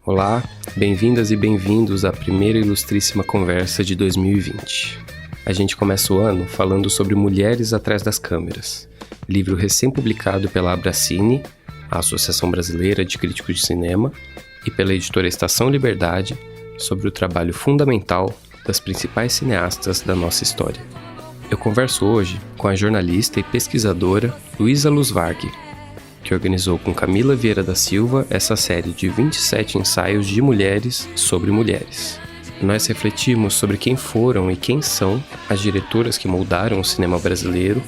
Olá, bem-vindas e bem-vindos à primeira ilustríssima conversa de 2020. A gente começa o ano falando sobre Mulheres Atrás das Câmeras, livro recém-publicado pela Abracine, a Associação Brasileira de Críticos de Cinema, e pela editora Estação Liberdade, sobre o trabalho fundamental das principais cineastas da nossa história. Eu converso hoje com a jornalista e pesquisadora Luísa Luz Varg, que organizou com Camila Vieira da Silva essa série de 27 ensaios de mulheres sobre mulheres. Nós refletimos sobre quem foram e quem são as diretoras que moldaram o cinema brasileiro,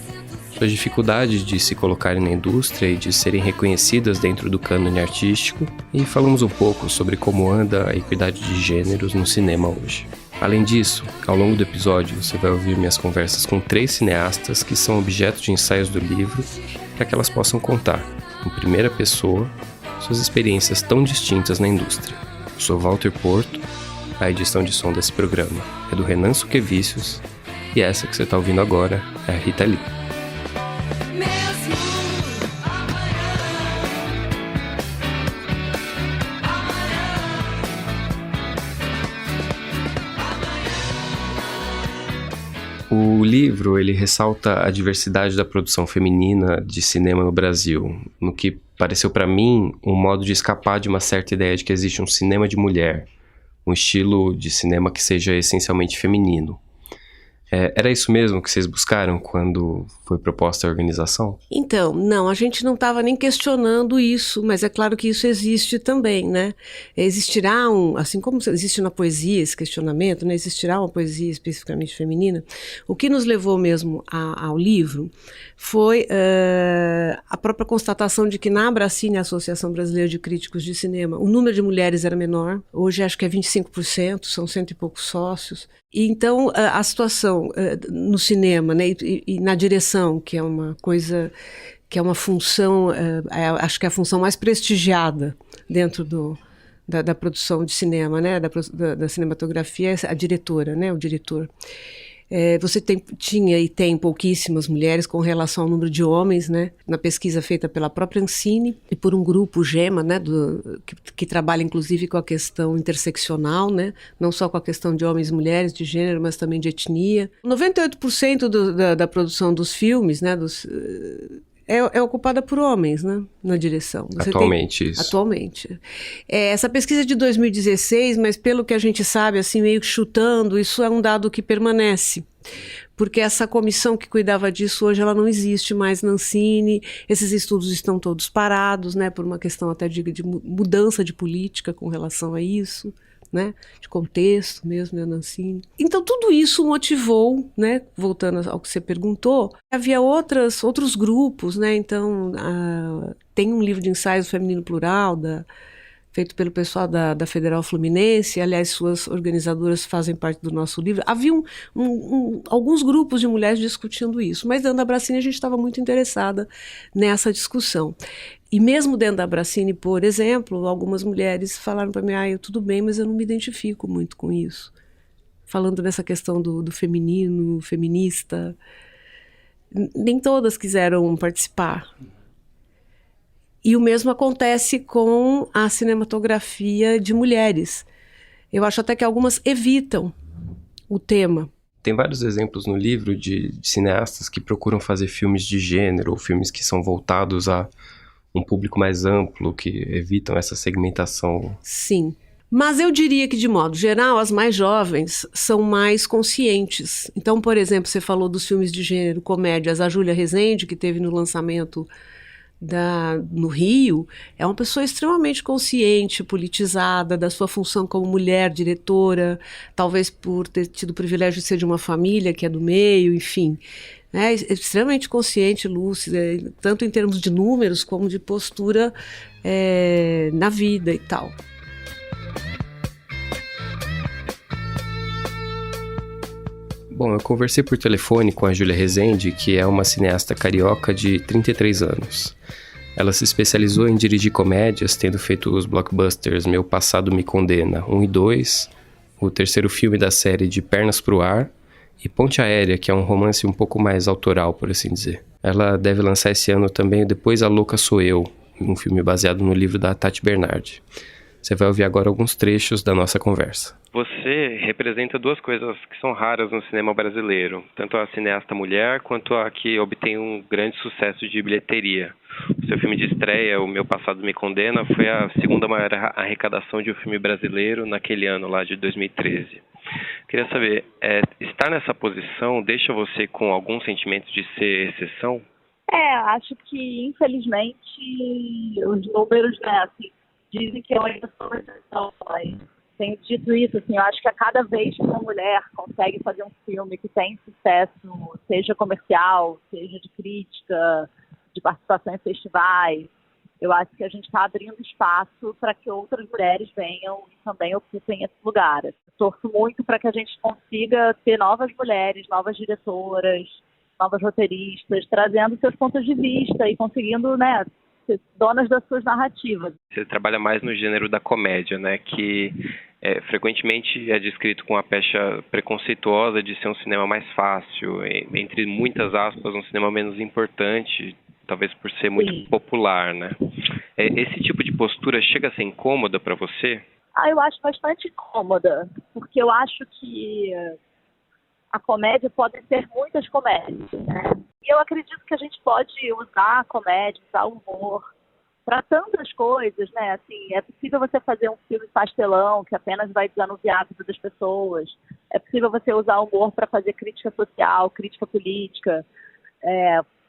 suas dificuldades de se colocarem na indústria e de serem reconhecidas dentro do cânone artístico, e falamos um pouco sobre como anda a equidade de gêneros no cinema hoje. Além disso, ao longo do episódio você vai ouvir minhas conversas com 3 cineastas que são objeto de ensaios do livro, para que elas possam contar, em primeira pessoa, suas experiências tão distintas na indústria. Eu sou Walter Porto, a edição de som desse programa é do Renan Suquevicius, e essa que você está ouvindo agora é a Rita Lee. O livro, ele ressalta a diversidade da produção feminina de cinema no Brasil, no que pareceu para mim um modo de escapar de uma certa ideia de que existe um cinema de mulher, um estilo de cinema que seja essencialmente feminino. Era isso mesmo que vocês buscaram quando foi proposta a organização? Então, não, a gente não estava nem questionando isso, mas é claro que isso existe também, né? Existirá assim como existe na poesia esse questionamento, né? Existirá uma poesia especificamente feminina. O que nos levou mesmo ao livro foi a própria constatação de que na Abracine, a Associação Brasileira de Críticos de Cinema, o número de mulheres era menor, hoje acho que é 25%, são 100 e poucos sócios. E então a situação no cinema, né, e na direção, que é uma coisa, que é uma função, acho que é a função mais prestigiada dentro da produção de cinema, né, da cinematografia, é a diretora, né, o diretor. Você tinha e tem pouquíssimas mulheres com relação ao número de homens, né? Na pesquisa feita pela própria Ancine e por um grupo, o GEMA, né? Que trabalha inclusive com a questão interseccional, né? Não só com a questão de homens e mulheres, de gênero, mas também de etnia. 98% da produção dos filmes, né? É ocupada por homens, né, na direção. Atualmente, isso. Atualmente. Essa pesquisa é de 2016, mas pelo que a gente sabe, assim, meio que chutando, isso é um dado que permanece. Porque essa comissão que cuidava disso hoje, ela não existe mais na Ancine, esses estudos estão todos parados, né, por uma questão até de mudança de política com relação a isso. Né, de contexto mesmo, né, Ancine. Então tudo isso motivou, né, voltando ao que você perguntou, havia outros grupos, né, então tem um livro de ensaios feminino plural, feito pelo pessoal da Federal Fluminense, aliás, suas organizadoras fazem parte do nosso livro. Havia alguns grupos de mulheres discutindo isso, mas dentro da Abracine a gente estava muito interessada nessa discussão. E mesmo dentro da Abracine, por exemplo, algumas mulheres falaram para mim, tudo bem, mas eu não me identifico muito com isso. Falando nessa questão do feminino, feminista, nem todas quiseram participar. E o mesmo acontece com a cinematografia de mulheres. Eu acho até que algumas evitam o tema. Tem vários exemplos no livro de cineastas que procuram fazer filmes de gênero, ou filmes que são voltados a um público mais amplo, que evitam essa segmentação. Sim, mas eu diria que, de modo geral, as mais jovens são mais conscientes. Então, por exemplo, você falou dos filmes de gênero, comédias, a Júlia Rezende, que teve no lançamento no Rio, é uma pessoa extremamente consciente, politizada, da sua função como mulher diretora, talvez por ter tido o privilégio de ser de uma família que é do meio, enfim. É extremamente consciente, lúcida, tanto em termos de números como de postura na vida e tal. Bom, eu conversei por telefone com a Júlia Rezende, que é uma cineasta carioca de 33 anos. Ela se especializou em dirigir comédias, tendo feito os blockbusters Meu Passado Me Condena 1 e 2, o terceiro filme da série De Pernas pro Ar, e Ponte Aérea, que é um romance um pouco mais autoral, por assim dizer. Ela deve lançar esse ano também Depois a Louca Sou Eu, um filme baseado no livro da Tati Bernardi. Você vai ouvir agora alguns trechos da nossa conversa. Você representa duas coisas que são raras no cinema brasileiro, tanto a cineasta mulher quanto a que obtém um grande sucesso de bilheteria. O seu filme de estreia, O Meu Passado Me Condena, foi a segunda maior arrecadação de um filme brasileiro naquele ano lá de 2013. Queria saber, estar nessa posição deixa você com algum sentimento de ser exceção? Acho que, infelizmente, os números, né, assim, dizem que eu ainda sou uma exceção, mas tenho dito isso, assim, eu acho que a cada vez que uma mulher consegue fazer um filme que tem sucesso, seja comercial, seja de crítica, de participação em festivais, eu acho que a gente está abrindo espaço para que outras mulheres venham e também ocupem esse lugar. Eu torço muito para que a gente consiga ter novas mulheres, novas diretoras, novas roteiristas, trazendo seus pontos de vista e conseguindo, né, ser donas das suas narrativas. Você trabalha mais no gênero da comédia, né, que frequentemente é descrito com a pecha preconceituosa de ser um cinema mais fácil, entre muitas aspas, um cinema menos importante, talvez por ser muito Sim. popular, né? Esse tipo de postura chega a ser incômoda para você? Eu acho bastante incômoda, porque eu acho que a comédia pode ser muitas comédias, né? E eu acredito que a gente pode usar a comédia, usar o humor para tantas coisas, né? Assim, é possível você fazer um filme pastelão que apenas vai desanuviar a vida das pessoas. É possível você usar o humor para fazer crítica social, crítica política,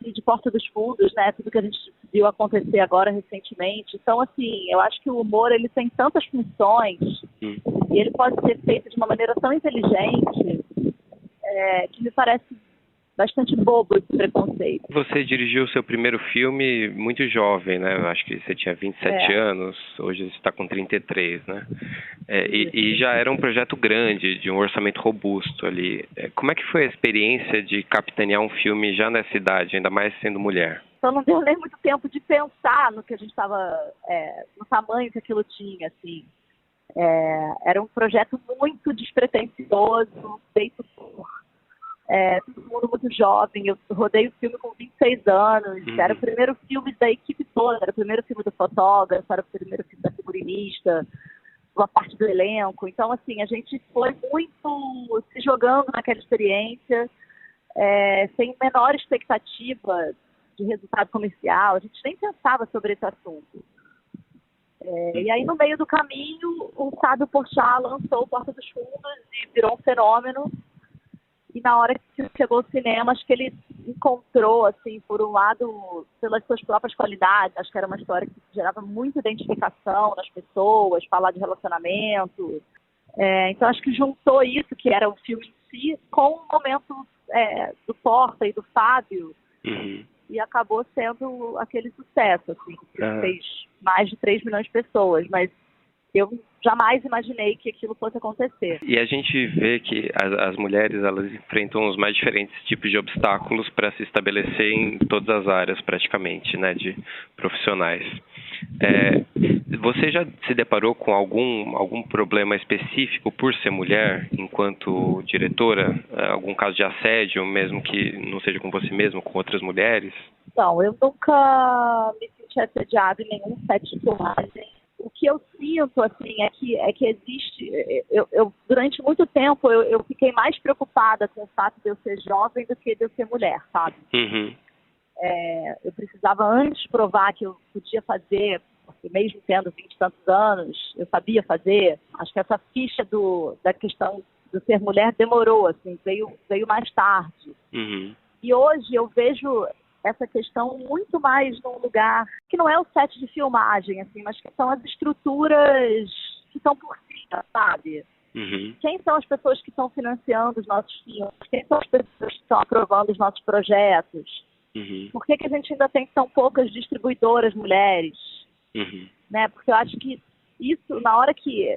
de Porta dos Fundos, né? Tudo que a gente viu acontecer agora recentemente. Então, assim, eu acho que o humor ele tem tantas funções e ele pode ser feito de uma maneira tão inteligente que me parece bastante bobo esse preconceito. Você dirigiu o seu primeiro filme muito jovem, né? Eu acho que você tinha 27 anos, hoje você está com 33, né? E já era um projeto grande, de um orçamento robusto ali. Como é que foi a experiência de capitanear um filme já nessa idade, ainda mais sendo mulher? Então não deu nem muito tempo de pensar no que a gente estava, no tamanho que aquilo tinha, assim. Era um projeto muito despretensioso, feito por todo mundo muito jovem. Eu rodei o filme com 26 anos, era o primeiro filme da equipe toda, era o primeiro filme do fotógrafo, era o primeiro filme da figurinista, uma parte do elenco. Então, assim, a gente foi muito se jogando naquela experiência, sem menor expectativa de resultado comercial, a gente nem pensava sobre esse assunto. E aí, no meio do caminho, o Fábio Porchat lançou o Porta dos Fundos e virou um fenômeno. E na hora que chegou ao cinema, acho que ele encontrou, assim, por um lado, pelas suas próprias qualidades, acho que era uma história que gerava muita identificação nas pessoas, falar de relacionamento. Então, acho que juntou isso, que era o filme em si, com o momento do Porta e do Fábio, e acabou sendo aquele sucesso, assim, que fez mais de 3 milhões de pessoas, mas eu jamais imaginei que aquilo fosse acontecer. E a gente vê que as mulheres, elas enfrentam os mais diferentes tipos de obstáculos para se estabelecer em todas as áreas, praticamente, né, de profissionais. Você já se deparou com algum problema específico por ser mulher, enquanto diretora? Algum caso de assédio, mesmo que não seja com você mesma, com outras mulheres? Não, eu nunca me senti assediada em nenhum set de filmagem. O que eu sinto, assim, é que existe... Eu durante muito tempo, eu fiquei mais preocupada com o fato de eu ser jovem do que de eu ser mulher, sabe? Eu precisava antes provar que eu podia fazer, porque mesmo tendo 20 e tantos anos, eu sabia fazer. Acho que essa ficha da questão do ser mulher demorou, assim, veio mais tarde. E hoje eu vejo essa questão muito mais num lugar que não é o set de filmagem, assim, mas que são as estruturas que estão por cima, sabe? Quem são as pessoas que estão financiando os nossos filmes? Quem são as pessoas que estão aprovando os nossos projetos? Por que a gente ainda tem tão poucas distribuidoras mulheres? Né? Porque eu acho que isso, na hora que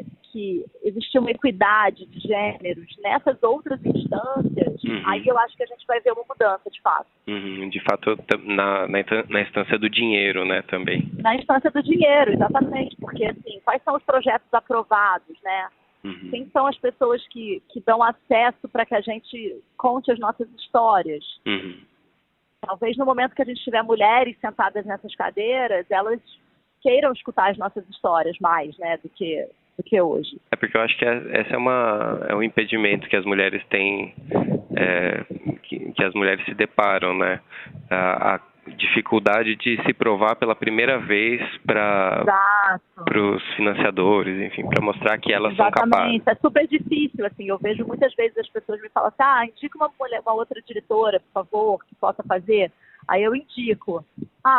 existir uma equidade de gêneros nessas outras instâncias, aí eu acho que a gente vai ver uma mudança, de fato. De fato, na instância do dinheiro, né, também. Na instância do dinheiro, exatamente. Porque, assim, quais são os projetos aprovados, né? Quem são as pessoas que dão acesso para que a gente conte as nossas histórias? Talvez no momento que a gente tiver mulheres sentadas nessas cadeiras, elas queiram escutar as nossas histórias mais, né, do que hoje. É porque eu acho que essa é um impedimento que as mulheres têm, que as mulheres se deparam, né? A dificuldade de se provar pela primeira vez para os financiadores, enfim, para mostrar que elas são capazes. É super difícil, assim, eu vejo muitas vezes as pessoas me falam assim, indica uma outra diretora, por favor, que possa fazer. Aí eu indico,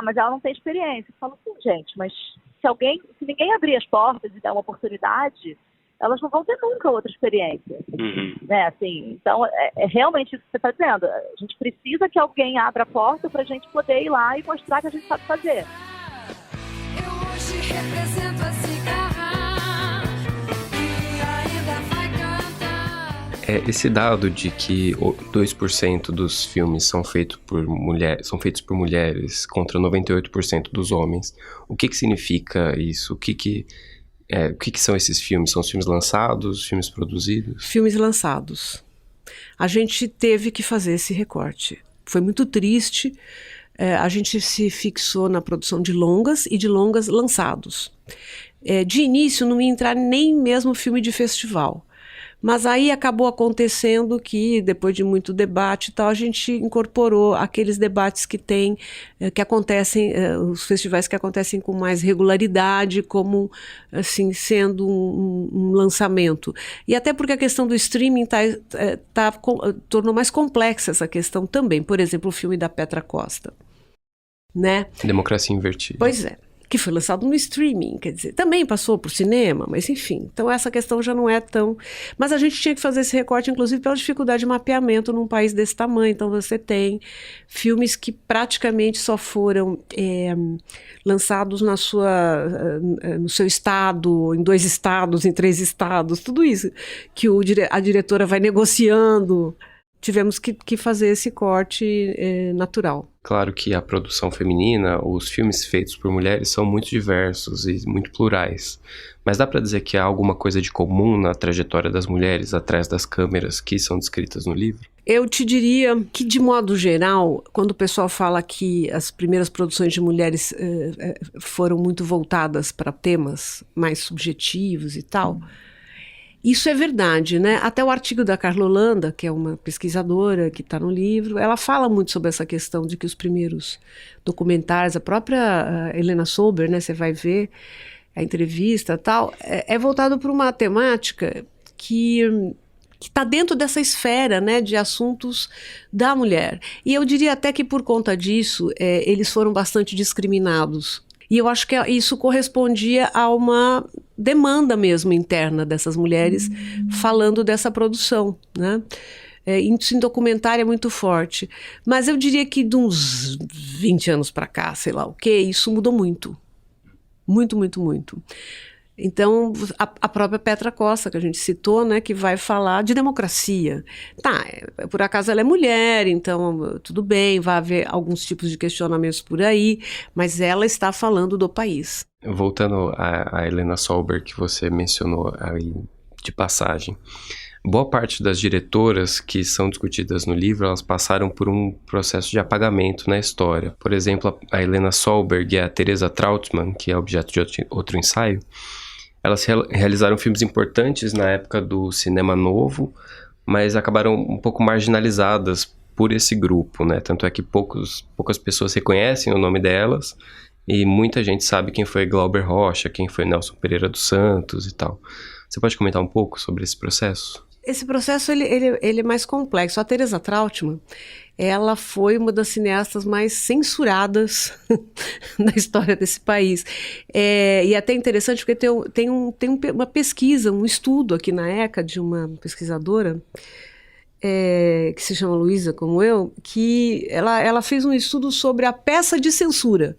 mas ela não tem experiência. Eu falo assim, gente, mas se ninguém abrir as portas e der uma oportunidade, elas não vão ter nunca outra experiência. Uhum. Né? Assim, então, é realmente isso que você está dizendo. A gente precisa que alguém abra a porta para a gente poder ir lá e mostrar que a gente sabe fazer. Eu hoje represento a cigarra e ainda vai cantar. Esse dado de que 2% dos filmes são feitos por mulheres contra 98% dos homens, o que significa isso? O que são esses filmes? São os filmes lançados, filmes produzidos? Filmes lançados. A gente teve que fazer esse recorte. Foi muito triste. A gente se fixou na produção de longas e de longas lançados. De início não ia entrar nem mesmo filme de festival. Mas aí acabou acontecendo que, depois de muito debate e tal, a gente incorporou aqueles debates que acontecem, os festivais que acontecem com mais regularidade, como, assim, sendo um lançamento. E até porque a questão do streaming tornou mais complexa essa questão também. Por exemplo, o filme da Petra Costa, né? Democracia em Vertigem. Pois é. Que foi lançado no streaming, quer dizer, também passou por cinema, mas enfim. Então essa questão já não é tão... Mas a gente tinha que fazer esse recorte, inclusive, pela dificuldade de mapeamento num país desse tamanho. Então você tem filmes que praticamente só foram lançados no seu estado, em 2 estados, em 3 estados, tudo isso que a diretora vai negociando. Tivemos que fazer esse corte natural. Claro que a produção feminina, os filmes feitos por mulheres são muito diversos e muito plurais. Mas dá para dizer que há alguma coisa de comum na trajetória das mulheres atrás das câmeras que são descritas no livro? Eu te diria que, de modo geral, quando o pessoal fala que as primeiras produções de mulheres foram muito voltadas para temas mais subjetivos e tal... Isso é verdade, né? Até o artigo da Carla Holanda, que é uma pesquisadora que está no livro, ela fala muito sobre essa questão de que os primeiros documentários, a própria Helena Solberg, né? Você vai ver a entrevista e tal, é voltado para uma temática que está dentro dessa esfera, né, de assuntos da mulher. E eu diria até que por conta disso, eles foram bastante discriminados. E eu acho que isso correspondia a uma demanda mesmo interna dessas mulheres falando dessa produção, né? Isso em documentário é muito forte. Mas eu diria que de uns 20 anos para cá, sei lá o quê, isso mudou muito. Muito, muito, muito. Então, a própria Petra Costa, que a gente citou, né, que vai falar de democracia. Tá, por acaso ela é mulher, então tudo bem, vai haver alguns tipos de questionamentos por aí, mas ela está falando do país. Voltando à Helena Solberg, que você mencionou aí de passagem, boa parte das diretoras que são discutidas no livro, elas passaram por um processo de apagamento na história. Por exemplo, a Helena Solberg e a Teresa Trautmann, que é objeto de outro ensaio, elas realizaram filmes importantes na época do cinema novo, mas acabaram um pouco marginalizadas por esse grupo, né? Tanto é que poucas pessoas reconhecem o nome delas e muita gente sabe quem foi Glauber Rocha, quem foi Nelson Pereira dos Santos e tal. Você pode comentar um pouco sobre esse processo? Esse processo ele é mais complexo. A Teresa Trautmann, ela foi uma das cineastas mais censuradas na história desse país. E é até interessante porque tem uma pesquisa, um estudo aqui na ECA de uma pesquisadora que se chama Luísa, como eu, que ela fez um estudo sobre a peça de censura.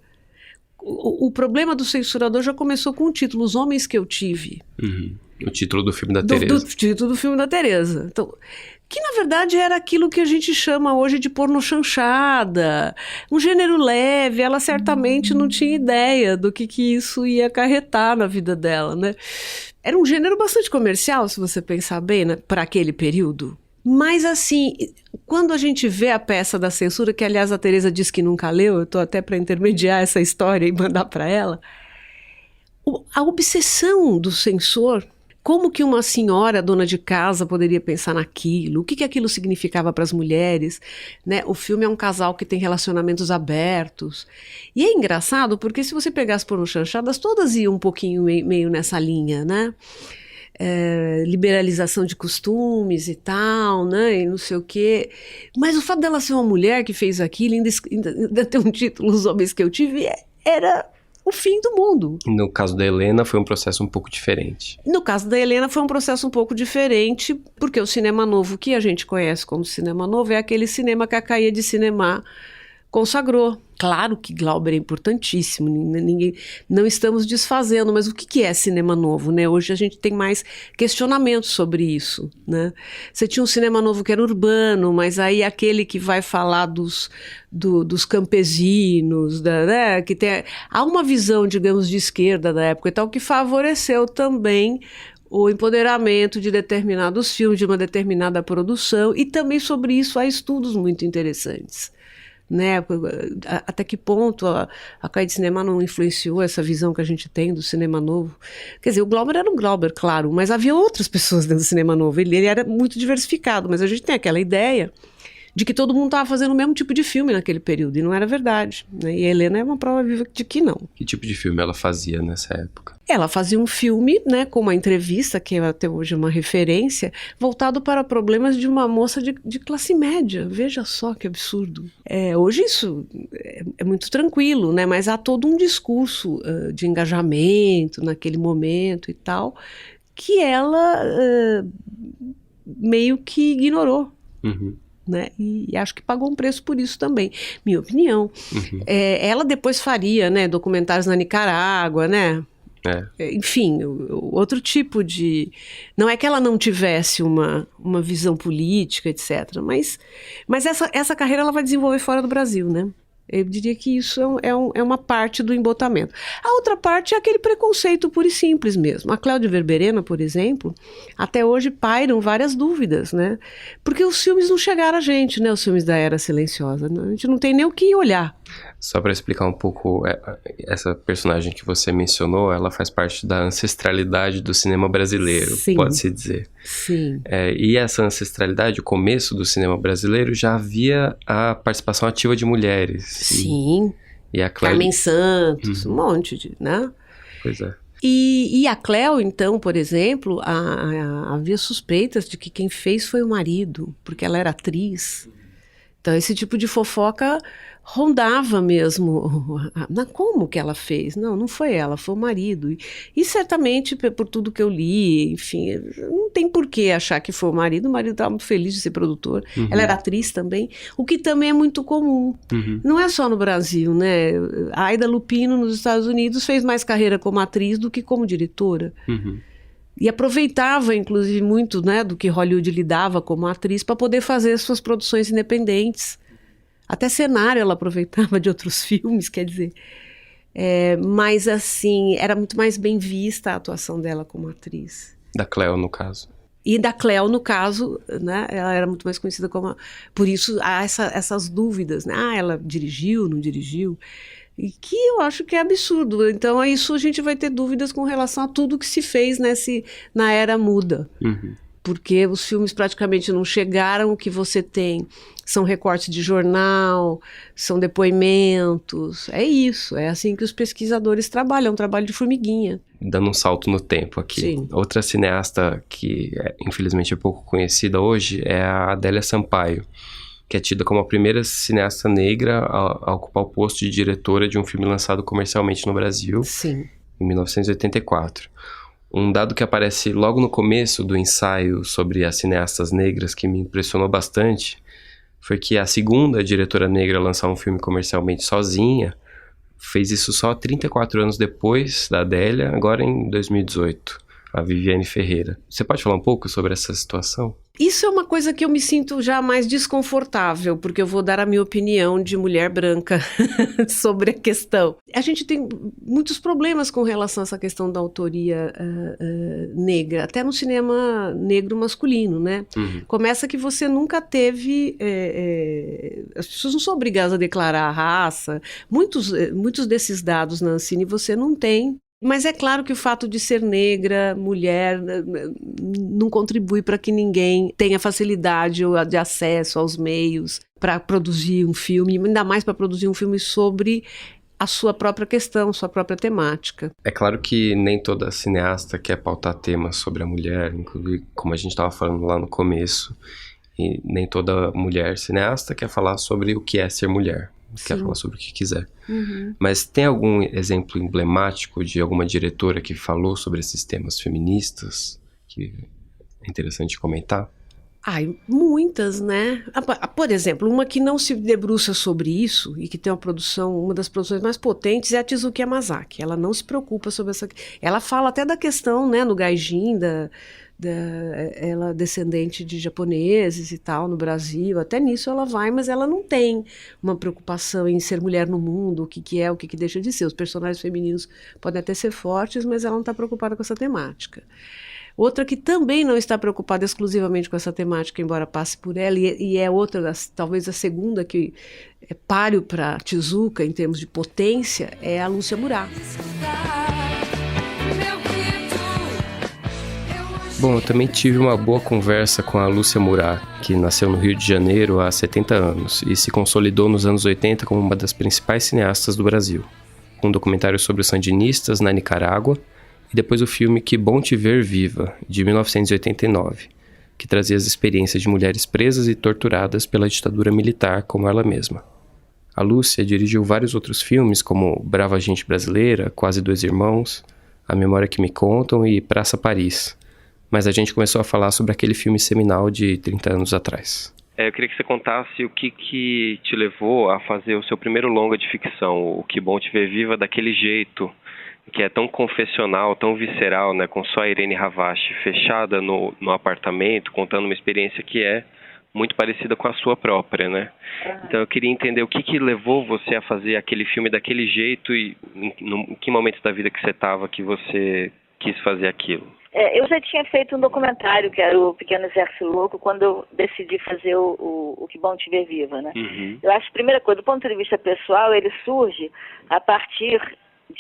O problema do censurador já começou com o título Os Homens que Eu Tive. Uhum. O título do filme da Teresa. Do título do filme da Teresa. Então, que na verdade era aquilo que a gente chama hoje de pornochanchada, um gênero leve. Ela certamente não tinha ideia do que isso ia acarretar na vida dela, né? Era um gênero bastante comercial, se você pensar bem, né, para aquele período. Mas assim, quando a gente vê a peça da censura, que aliás a Teresa diz que nunca leu, eu estou até para intermediar essa história e mandar para ela, A obsessão do censor, como que uma senhora dona de casa poderia pensar naquilo? O que aquilo significava para as mulheres? Né? O filme é um casal que tem relacionamentos abertos. E é engraçado porque se você pegasse por um chanchadas, todas iam um pouquinho meio nessa linha, né? Liberalização de costumes e tal, né? E não sei o quê. Mas o fato dela ser uma mulher que fez aquilo, ainda ter um título, Os Homens que Eu Tive, era o fim do mundo. No caso da Helena, foi um processo um pouco diferente. No caso da Helena, foi um processo um pouco diferente, porque o cinema novo que a gente conhece como cinema novo é aquele cinema que a Cahiers de Cinema consagrou. Claro que Glauber é importantíssimo, não estamos desfazendo, mas o que é cinema novo, né? Hoje a gente tem mais questionamentos sobre isso, né? Você tinha um cinema novo que era urbano, mas aí aquele que vai falar dos campesinos, né? Há uma visão, digamos, de esquerda da época e tal, que favoreceu também o empoderamento de determinados filmes, de uma determinada produção, e também sobre isso há estudos muito interessantes. Né? Até que ponto a Cahiers de Cinema não influenciou essa visão que a gente tem do cinema novo? Quer dizer, o Glauber era um Glauber, claro, mas havia outras pessoas dentro do cinema novo. Ele era muito diversificado, mas a gente tem aquela ideia de que todo mundo estava fazendo o mesmo tipo de filme naquele período, e não era verdade. Né? E a Helena é uma prova viva de que não. Que tipo de filme ela fazia nessa época? Ela fazia um filme, né, com uma entrevista, que até hoje é uma referência, voltado para problemas de uma moça de classe média. Veja só que absurdo. Hoje isso é muito tranquilo, né, mas há todo um discurso de engajamento naquele momento e tal, que ela meio que ignorou. Uhum. Né? E acho que pagou um preço por isso também, minha opinião. Uhum. Ela depois faria, né, documentários na Nicarágua, né? Enfim, outro tipo de... Não é que ela não tivesse uma visão política, etc. Mas essa carreira ela vai desenvolver fora do Brasil, né? Eu diria que isso é uma parte do embotamento. A outra parte é aquele preconceito puro e simples mesmo. A Cléudia Verberena, por exemplo, até hoje pairam várias dúvidas, né? Porque os filmes não chegaram a gente, né? Os filmes da Era Silenciosa. A gente não tem nem o que olhar. Só para explicar um pouco, essa personagem que você mencionou, ela faz parte da ancestralidade do cinema brasileiro, pode-se dizer. Sim. E essa ancestralidade, o começo do cinema brasileiro, já havia a participação ativa de mulheres. Sim. E a Cléo... Carmen Santos, um monte de, né? Pois é. E a Cléo, então, por exemplo, havia suspeitas de que quem fez foi o marido, porque ela era atriz. Então, esse tipo de fofoca rondava mesmo. Como que ela fez? Não foi ela, foi o marido. E certamente, por tudo que eu li, enfim, não tem por que achar que foi o marido estava muito feliz de ser produtor. Uhum. Ela era atriz também, o que também é muito comum. Uhum. Não é só no Brasil, né? A Aida Lupino, nos Estados Unidos, fez mais carreira como atriz do que como diretora. Uhum. E aproveitava, inclusive, muito, né, do que Hollywood lhe dava como atriz para poder fazer suas produções independentes. Até cenário ela aproveitava de outros filmes, quer dizer. Mas, assim, era muito mais bem vista a atuação dela como atriz. Da Cléo, no caso. E da Cléo, no caso, né, ela era muito mais conhecida como... Por isso, há essas dúvidas, né? Ela dirigiu, não dirigiu... E que eu acho que é absurdo. Então, isso a gente vai ter dúvidas com relação a tudo que se fez na era muda. Uhum. Porque os filmes praticamente não chegaram, o que você tem são recortes de jornal, são depoimentos, é isso, é assim que os pesquisadores trabalham, é um trabalho de formiguinha. Dando um salto no tempo aqui. Sim. Outra cineasta que, infelizmente, é pouco conhecida hoje é a Adélia Sampaio, que é tida como a primeira cineasta negra a ocupar o posto de diretora de um filme lançado comercialmente no Brasil. Sim. Em 1984. Um dado que aparece logo no começo do ensaio sobre as cineastas negras, que me impressionou bastante, foi que a segunda diretora negra a lançar um filme comercialmente sozinha fez isso só 34 anos depois da Adélia, agora em 2018, a Viviane Ferreira. Você pode falar um pouco sobre essa situação? Isso é uma coisa que eu me sinto já mais desconfortável, porque eu vou dar a minha opinião de mulher branca sobre a questão. A gente tem muitos problemas com relação a essa questão da autoria negra, até no cinema negro masculino, né? Uhum. Começa que você nunca teve... as pessoas não são obrigadas a declarar a raça. Muitos desses dados na Ancine você não tem. Mas é claro que o fato de ser negra, mulher, não contribui para que ninguém tenha facilidade de acesso aos meios para produzir um filme, ainda mais para produzir um filme sobre a sua própria questão, sua própria temática. É claro que nem toda cineasta quer pautar temas sobre a mulher, inclusive, como a gente estava falando lá no começo, e nem toda mulher cineasta quer falar sobre o que é ser mulher. Quer falar sobre o que quiser. Mas tem algum exemplo emblemático de alguma diretora que falou sobre esses temas feministas que é interessante comentar? Ai, muitas, né? Por exemplo, uma que não se debruça sobre isso e que tem uma das produções mais potentes é a Tezuka Yamazaki. Ela não se preocupa sobre essa... Ela fala até da questão, né, no Gaijin, ela é descendente de japoneses e tal, no Brasil, até nisso ela vai, mas ela não tem uma preocupação em ser mulher no mundo, o que é, o que deixa de ser. Os personagens femininos podem até ser fortes, mas ela não está preocupada com essa temática. Outra que também não está preocupada exclusivamente com essa temática, embora passe por ela, e é outra, talvez a segunda que é páreo para Tezuka em termos de potência, é a Lúcia Murat. Bom, eu também tive uma boa conversa com a Lúcia Murat, que nasceu no Rio de Janeiro há 70 anos e se consolidou nos anos 80 como uma das principais cineastas do Brasil, com um documentário sobre os sandinistas na Nicarágua e depois o filme Que Bom Te Ver Viva, de 1989, que trazia as experiências de mulheres presas e torturadas pela ditadura militar como ela mesma. A Lúcia dirigiu vários outros filmes como Brava Gente Brasileira, Quase Dois Irmãos, A Memória Que Me Contam e Praça Paris. Mas a gente começou a falar sobre aquele filme seminal de 30 anos atrás. Eu queria que você contasse o que te levou a fazer o seu primeiro longa de ficção, o Que Bom Te Ver Viva, daquele jeito, que é tão confessional, tão visceral, né, com só a Irene Havashi fechada no apartamento, contando uma experiência que é muito parecida com a sua própria, né? Então eu queria entender o que levou você a fazer aquele filme daquele jeito e em que momento da vida que você estava que você quis fazer aquilo. Eu já tinha feito um documentário, que era o Pequeno Exército Louco, quando eu decidi fazer o Que Bom Te Ver Viva, né? Eu acho que a primeira coisa, do ponto de vista pessoal, ele surge a partir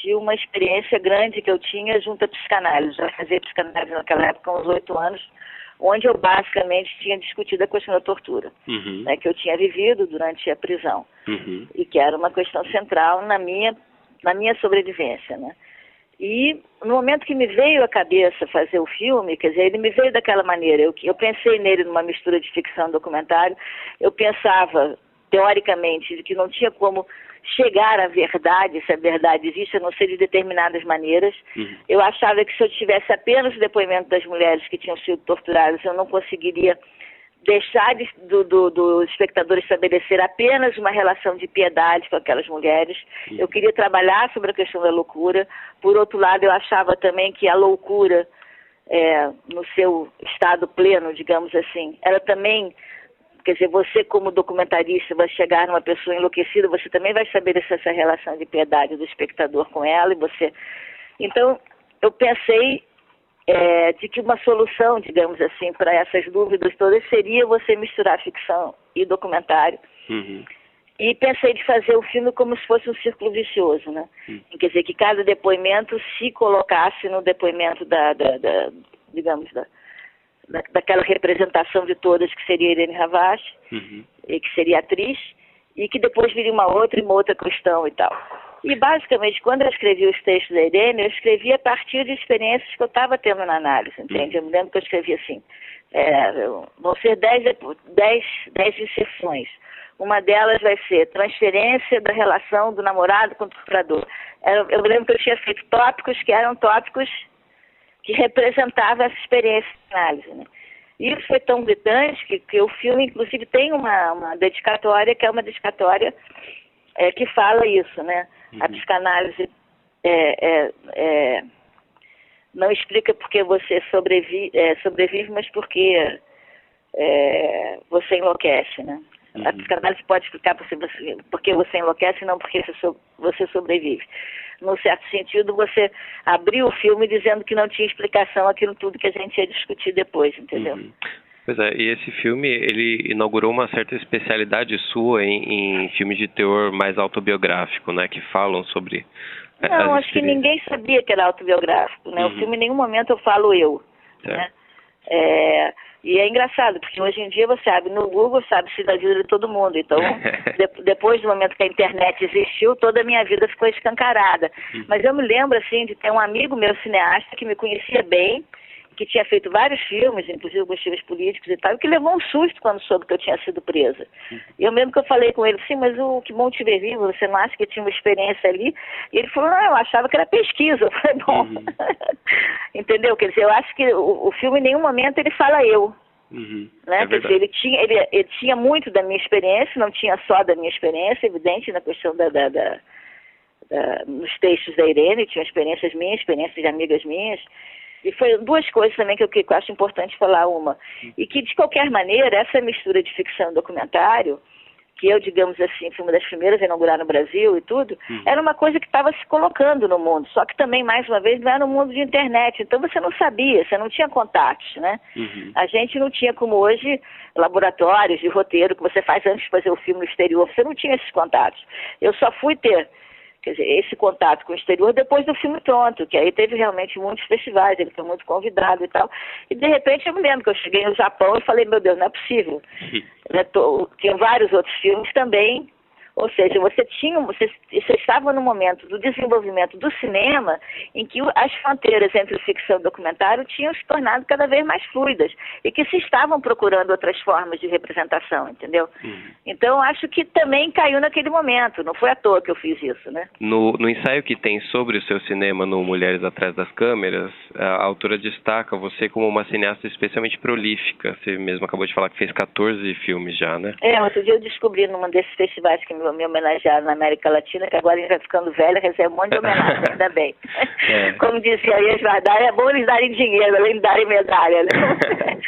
de uma experiência grande que eu tinha junto à psicanálise. Já fazia psicanálise naquela época, uns 8 anos, onde eu basicamente tinha discutido a questão da tortura, né, que eu tinha vivido durante a prisão, e que era uma questão central na minha sobrevivência, né? E no momento que me veio à cabeça fazer o filme, quer dizer, ele me veio daquela maneira, eu pensei nele numa mistura de ficção e documentário, eu pensava, teoricamente, de que não tinha como chegar à verdade, se a verdade existe, a não ser de determinadas maneiras. Eu achava que se eu tivesse apenas o depoimento das mulheres que tinham sido torturadas, eu não conseguiria deixar do espectador estabelecer apenas uma relação de piedade com aquelas mulheres. Eu queria trabalhar sobre a questão da loucura. Por outro lado, eu achava também que a loucura, no seu estado pleno, digamos assim, ela também, quer dizer, você como documentarista vai chegar numa pessoa enlouquecida, você também vai estabelecer essa relação de piedade do espectador com ela, e você... Então, eu pensei de que uma solução, digamos assim, para essas dúvidas todas seria você misturar ficção e documentário. E pensei de fazer o filme como se fosse um círculo vicioso, né? Quer dizer, que cada depoimento se colocasse no depoimento daquela representação de todas, que seria Irene Havashi, e que seria atriz, e que depois viria uma outra questão e tal. E, basicamente, quando eu escrevi os textos da Irene, eu escrevi a partir de experiências que eu estava tendo na análise, entende? Eu me lembro que eu escrevi assim, vão ser 10 inserções. Uma delas vai ser transferência da relação do namorado com o torturador. Eu me lembro que eu tinha feito tópicos que eram tópicos que representavam essa experiência de análise, né? E isso foi tão gritante que o filme, inclusive, tem uma dedicatória, que é uma dedicatória que fala isso, né? A psicanálise não explica porque você sobrevive, mas porque você enlouquece, né? A psicanálise pode explicar porque você enlouquece e não porque você sobrevive. Num certo sentido, você abriu o filme dizendo que não tinha explicação aquilo tudo que a gente ia discutir depois, entendeu? Pois é, e esse filme, ele inaugurou uma certa especialidade sua em filmes de teor mais autobiográfico, né, que falam sobre Não, acho que ninguém sabia que era autobiográfico, né? O filme, em nenhum momento eu falo eu, né? E é engraçado, porque hoje em dia você abre no Google, sabe-se da vida de todo mundo. Então, depois do momento que a internet existiu, toda a minha vida ficou escancarada. Mas eu me lembro, assim, de ter um amigo meu cineasta que me conhecia bem, que tinha feito vários filmes, inclusive alguns filmes políticos e tal, e que levou um susto quando soube que eu tinha sido presa. E eu mesmo que eu falei com ele, sim, mas que bom te ver vivo, você não acha que tinha uma experiência ali? E ele falou, não, eu achava que era pesquisa. Eu falei, bom, entendeu? Quer dizer, eu acho que o filme em nenhum momento ele fala eu. Né? Quer dizer, ele tinha muito da minha experiência, não tinha só da minha experiência, evidente, na questão nos textos da Irene, tinha experiências minhas, experiências de amigas minhas. E foi duas coisas também que eu acho importante falar, uma. E que, de qualquer maneira, essa mistura de ficção e documentário, que eu, digamos assim, fui uma das primeiras a inaugurar no Brasil e tudo, era uma coisa que estava se colocando no mundo. Só que também, mais uma vez, não era no mundo de internet. Então você não sabia, você não tinha contatos, né? A gente não tinha, como hoje, laboratórios de roteiro que você faz antes de fazer o filme no exterior. Você não tinha esses contatos. Eu só fui ter... Quer dizer, esse contato com o exterior depois do filme pronto, que aí teve realmente muitos festivais, ele foi muito convidado e tal. E de repente eu me lembro que eu cheguei no Japão e falei, meu Deus, não é possível. Tinha vários outros filmes também. Ou seja, você estava no momento do desenvolvimento do cinema em que as fronteiras entre ficção e documentário tinham se tornado cada vez mais fluidas e que se estavam procurando outras formas de representação, entendeu? Então, acho que também caiu naquele momento, não foi à toa que eu fiz isso, né? No ensaio que tem sobre o seu cinema no Mulheres Atrás das Câmeras, a autora destaca você como uma cineasta especialmente prolífica. Você mesmo acabou de falar que fez 14 filmes já, né? Outro dia eu descobri num desses festivais que me homenagearam na América Latina, que agora a gente vai ficando velha, recebe um monte de homenagem, ainda bem. Como dizia a Ias Vardar, é bom eles darem dinheiro, além de darem medalha, né?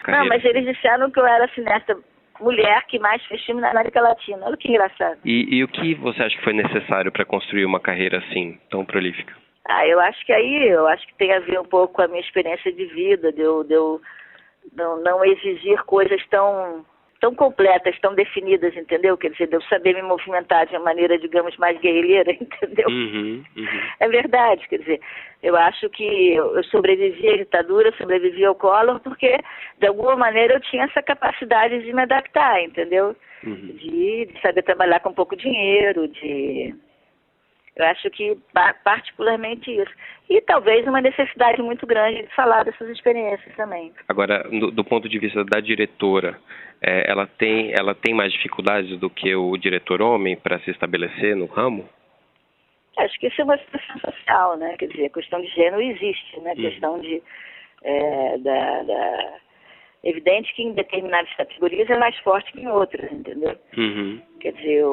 Não, mas eles disseram que eu era a cineasta mulher que mais fez filme na América Latina. Olha que engraçado. E o que você acha que foi necessário para construir uma carreira assim, tão prolífica? Eu acho que tem a ver um pouco com a minha experiência de vida, de eu não exigir coisas tão completas, tão definidas, entendeu? Quer dizer, de eu saber me movimentar de uma maneira, digamos, mais guerrilheira, entendeu? É verdade, quer dizer, eu acho que eu sobrevivi à ditadura, sobrevivi ao Collor, porque, de alguma maneira, eu tinha essa capacidade de me adaptar, entendeu? De saber trabalhar com pouco dinheiro, eu acho que particularmente isso. E talvez uma necessidade muito grande de falar dessas experiências também. Agora, do ponto de vista da diretora, ela tem mais dificuldades do que o diretor homem para se estabelecer no ramo? Acho que isso é uma situação social, né? Quer dizer, a questão de gênero existe, né? A questão de... Evidente que em determinadas categorias é mais forte que em outras, entendeu? Quer dizer,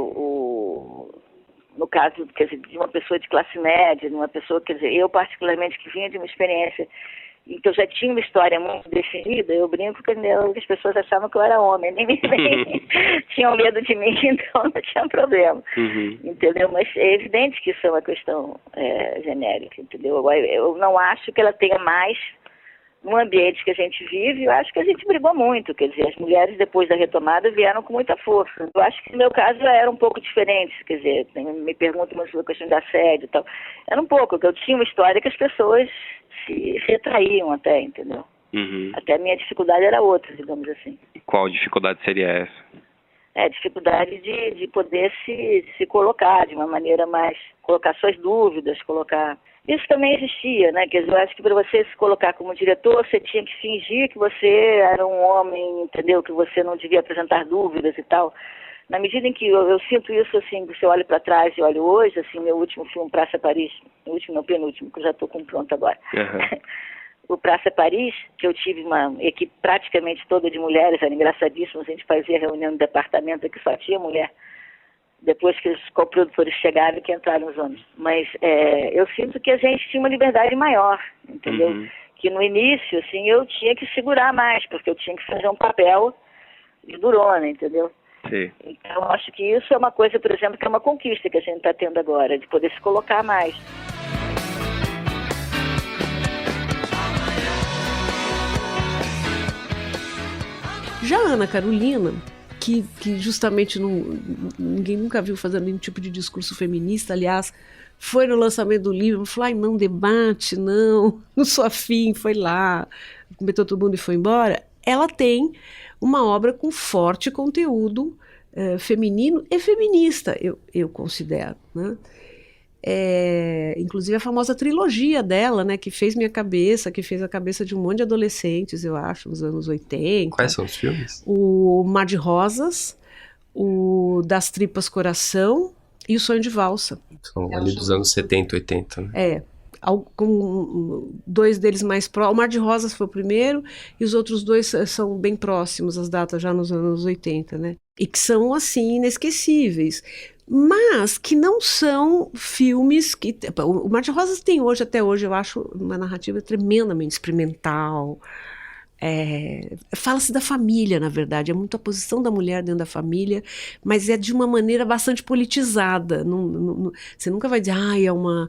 no caso, quer dizer, de uma pessoa de classe média, de uma pessoa, quer dizer, eu particularmente que vinha de uma experiência em que eu já tinha uma história muito definida, eu brinco que as pessoas achavam que eu era homem, nem tinham medo de mim, então não tinha problema, entendeu? Mas é evidente que isso é uma questão genérica, entendeu? Eu não acho que ela tenha mais no ambiente que a gente vive. Eu acho que a gente brigou muito, quer dizer, as mulheres depois da retomada vieram com muita força. Eu acho que no meu caso era um pouco diferente, quer dizer, me perguntam uma questão de assédio e tal. Era um pouco, que eu tinha uma história que as pessoas se retraíam até, entendeu? Até a minha dificuldade era outra, digamos assim. E qual dificuldade seria essa? Dificuldade de poder se colocar de uma maneira mais... colocar suas dúvidas, colocar... Isso também existia, né? Quer dizer, eu acho que para você se colocar como diretor, você tinha que fingir que você era um homem, entendeu? Que você não devia apresentar dúvidas e tal. Na medida em que eu sinto isso, assim, que você olha para trás e olho hoje, assim, meu último filme, Praça Paris, meu penúltimo, que eu já estou com pronto agora. O Praça Paris, que eu tive uma equipe praticamente toda de mulheres, era engraçadíssimo, a gente fazia reunião no departamento que só tinha mulher. Depois que os coprodutores chegaram, que entraram os homens. Mas eu sinto que a gente tinha uma liberdade maior, entendeu? Que no início, assim, eu tinha que segurar mais, porque eu tinha que fazer um papel de durona, entendeu? Sim. Então, eu acho que isso é uma coisa, por exemplo, que é uma conquista que a gente está tendo agora, de poder se colocar mais. Já a Ana Carolina, que justamente ninguém nunca viu fazendo nenhum tipo de discurso feminista, aliás, foi no lançamento do livro, falou, ai, não debate, não sou afim, foi lá, comentou todo mundo e foi embora. Ela tem uma obra com forte conteúdo feminino e feminista, eu considero, né? Inclusive a famosa trilogia dela, né, que fez minha cabeça, que fez a cabeça de um monte de adolescentes, eu acho, nos anos 80. Quais são os filmes? O Mar de Rosas, o Das Tripas Coração e o Sonho de Valsa. São ali dos anos 70, 80, né? Com 2 deles mais próximos. O Mar de Rosas foi o primeiro e os outros 2 são bem próximos, as datas já nos anos 80, né? E que são, assim, inesquecíveis. Mas que não são filmes que... O Mar de Rosas tem hoje, até hoje, eu acho uma narrativa tremendamente experimental. Fala-se da família, na verdade, é muito a posição da mulher dentro da família, mas é de uma maneira bastante politizada. Você nunca vai dizer, é uma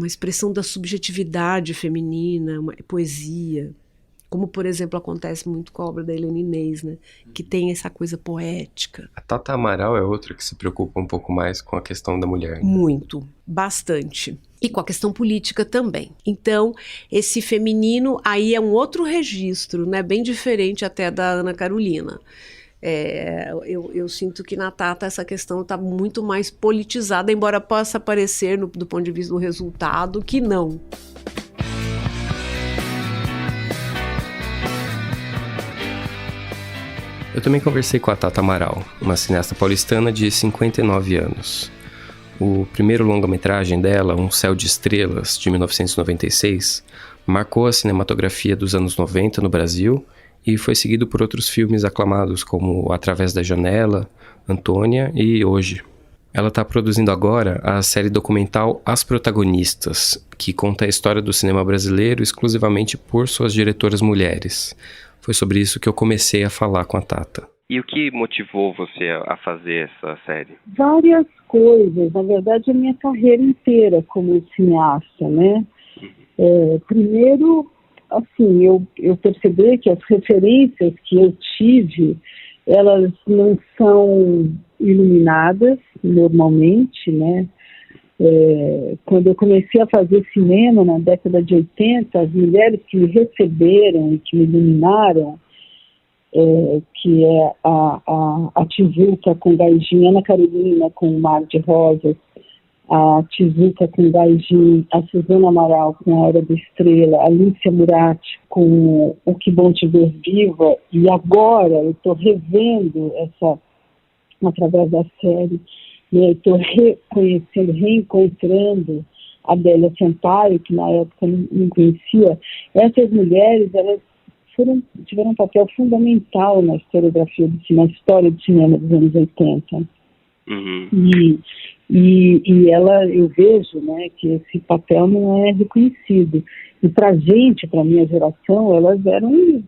expressão da subjetividade feminina, é poesia. Como, por exemplo, acontece muito com a obra da Helena Inês, né? Que tem essa coisa poética. A Tata Amaral é outra que se preocupa um pouco mais com a questão da mulher, né? Muito, bastante. E com a questão política também. Então, esse feminino aí é um outro registro, né? Bem diferente até da Ana Carolina. Eu sinto que na Tata essa questão está muito mais politizada, embora possa parecer, do ponto de vista do resultado, que não. Eu também conversei com a Tata Amaral, uma cineasta paulistana de 59 anos. O primeiro longa-metragem dela, Um Céu de Estrelas, de 1996, marcou a cinematografia dos anos 90 no Brasil e foi seguido por outros filmes aclamados como Através da Janela, Antônia e Hoje. Ela está produzindo agora a série documental As Protagonistas, que conta a história do cinema brasileiro exclusivamente por suas diretoras mulheres. Foi sobre isso que eu comecei a falar com a Tata. E o que motivou você a fazer essa série? Várias coisas. Na verdade, a minha carreira inteira como cineasta, né? Primeiro, assim, eu percebi que as referências que eu tive, elas não são iluminadas normalmente, né? Quando eu comecei a fazer cinema na década de 80, as mulheres que me receberam e que me iluminaram, que é a Tizuka com Gaijin, Ana Carolina com O Mar de Rosas, a Tizuka com Gaijin, a Suzana Amaral com A Era da Estrela, a Lícia Murati com O Que Bom Te Ver Viva, e agora eu estou revendo através da série, estou reconhecendo, reencontrando a Bélia Sampaio, que na época não conhecia. Essas mulheres, elas tiveram um papel fundamental na historiografia do cinema, na história do cinema dos anos 80. Uhum. E eu vejo, né, que esse papel não é reconhecido. E para a gente, para a minha geração, elas eram,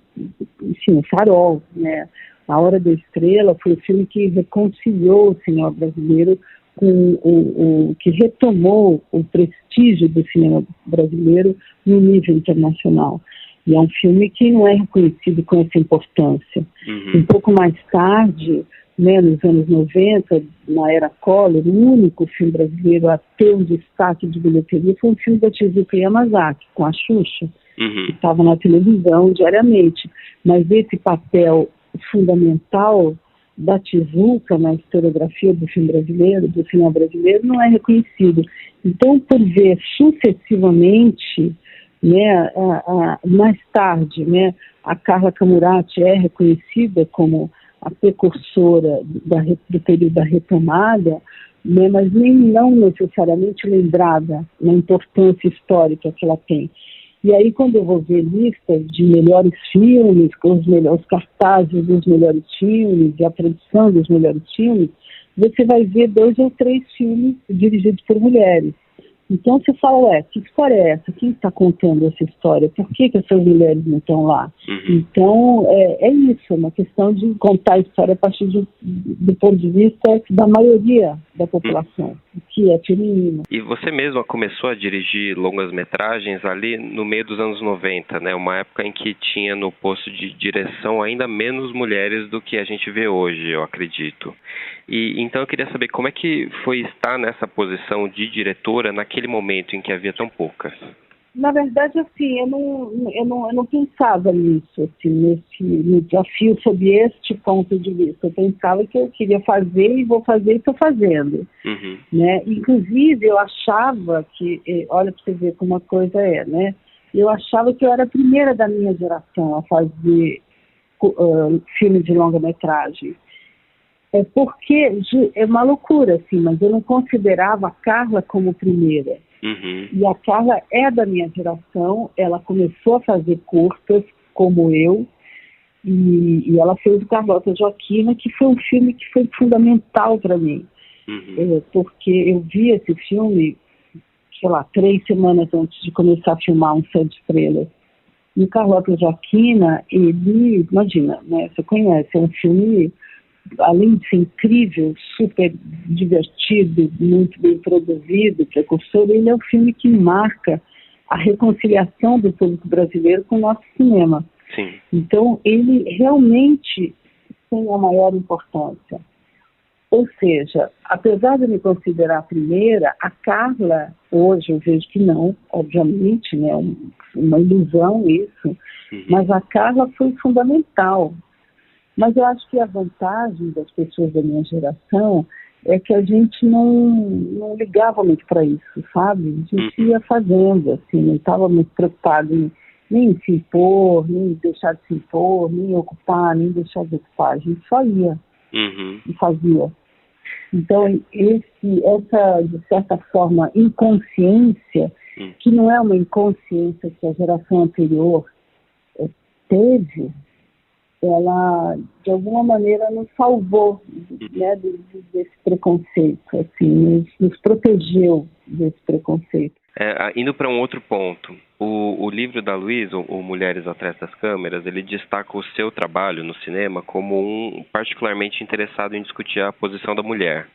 enfim, um farol, né? A Hora da Estrela foi o filme que reconciliou o cinema brasileiro com que retomou o prestígio do cinema brasileiro no nível internacional. E é um filme que não é reconhecido com essa importância. Uhum. Um pouco mais tarde, né, nos anos 90, na era Collor, o único filme brasileiro a ter um destaque de bilheteria foi um filme da Tezuka Yamazaki, com a Xuxa, que estava na televisão diariamente. Mas esse papel fundamental da Tezuka na historiografia do filme brasileiro, do cinema brasileiro, não é reconhecido. Então, por ver sucessivamente, né, mais tarde, né, a Carla Camurati é reconhecida como a precursora do período da retomada, né, mas não necessariamente lembrada na importância histórica que ela tem. E aí, quando eu vou ver listas de melhores filmes, com os cartazes dos melhores filmes e a produção dos melhores filmes, você vai ver 2 ou 3 filmes dirigidos por mulheres. Então você fala, que história é essa? Quem está contando essa história? Por que essas mulheres não estão lá? Então é isso, é uma questão de contar a história a partir do ponto de vista da maioria da população, que é feminino. E você mesma começou a dirigir longas-metragens ali no meio dos anos 90, né? Uma época em que tinha no posto de direção ainda menos mulheres do que a gente vê hoje, eu acredito. E então eu queria saber como é que foi estar nessa posição de diretora naquele momento em que havia tão poucas. Na verdade, assim, eu não pensava nisso, assim, no desafio sob este ponto de vista. Eu pensava que eu queria fazer e vou fazer e estou fazendo. Uhum. Né? Inclusive, eu achava que, olha para você ver como a coisa é, né? Eu achava que eu era a primeira da minha geração a fazer filmes de longa-metragem. Porque é uma loucura, assim, mas eu não considerava a Carla como primeira. Uhum. E a Carla é da minha geração, ela começou a fazer curtas, como eu, e ela fez o Carlota Joaquina, que foi um filme que foi fundamental para mim. Uhum. Porque eu vi esse filme, sei lá, 3 semanas antes de começar a filmar Um Céu de Estrelas. E o Carlota Joaquina, ele, imagina, né, você conhece, é um filme, além de ser incrível, super divertido, muito bem produzido, precursor, ele é um filme que marca a reconciliação do público brasileiro com o nosso cinema. Sim. Então, ele realmente tem a maior importância. Ou seja, apesar de eu me considerar a primeira, a Carla, hoje eu vejo que não, obviamente, né, uma ilusão isso, Uhum. mas a Carla foi fundamental. Mas eu acho que a vantagem das pessoas da minha geração é que a gente não ligava muito para isso, sabe? A gente ia fazendo, assim, não estava muito preocupado nem em se impor, nem deixar de se impor, nem ocupar, nem deixar de ocupar. A gente só ia e fazia. Então, essa, de certa forma, inconsciência, que não é uma inconsciência que a geração anterior teve, ela, de alguma maneira, nos salvou, né, desse preconceito, assim, nos protegeu desse preconceito. Indo para um outro ponto, o livro da Luísa, o Mulheres Atrás das Câmeras, ele destaca o seu trabalho no cinema como um particularmente interessado em discutir a posição da mulher,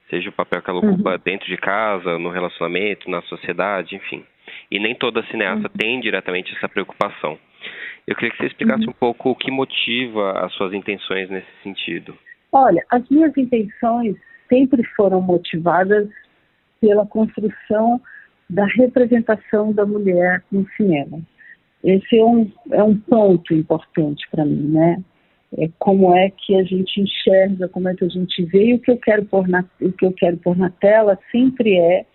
seja o papel que ela ocupa dentro de casa, no relacionamento, na sociedade, enfim. E nem toda cineasta tem diretamente essa preocupação. Eu queria que você explicasse um pouco o que motiva as suas intenções nesse sentido. Olha, as minhas intenções sempre foram motivadas pela construção da representação da mulher no cinema. Esse é um ponto importante para mim, né? Como é que a gente enxerga, como é que a gente vê, e o que eu quero pôr na tela sempre é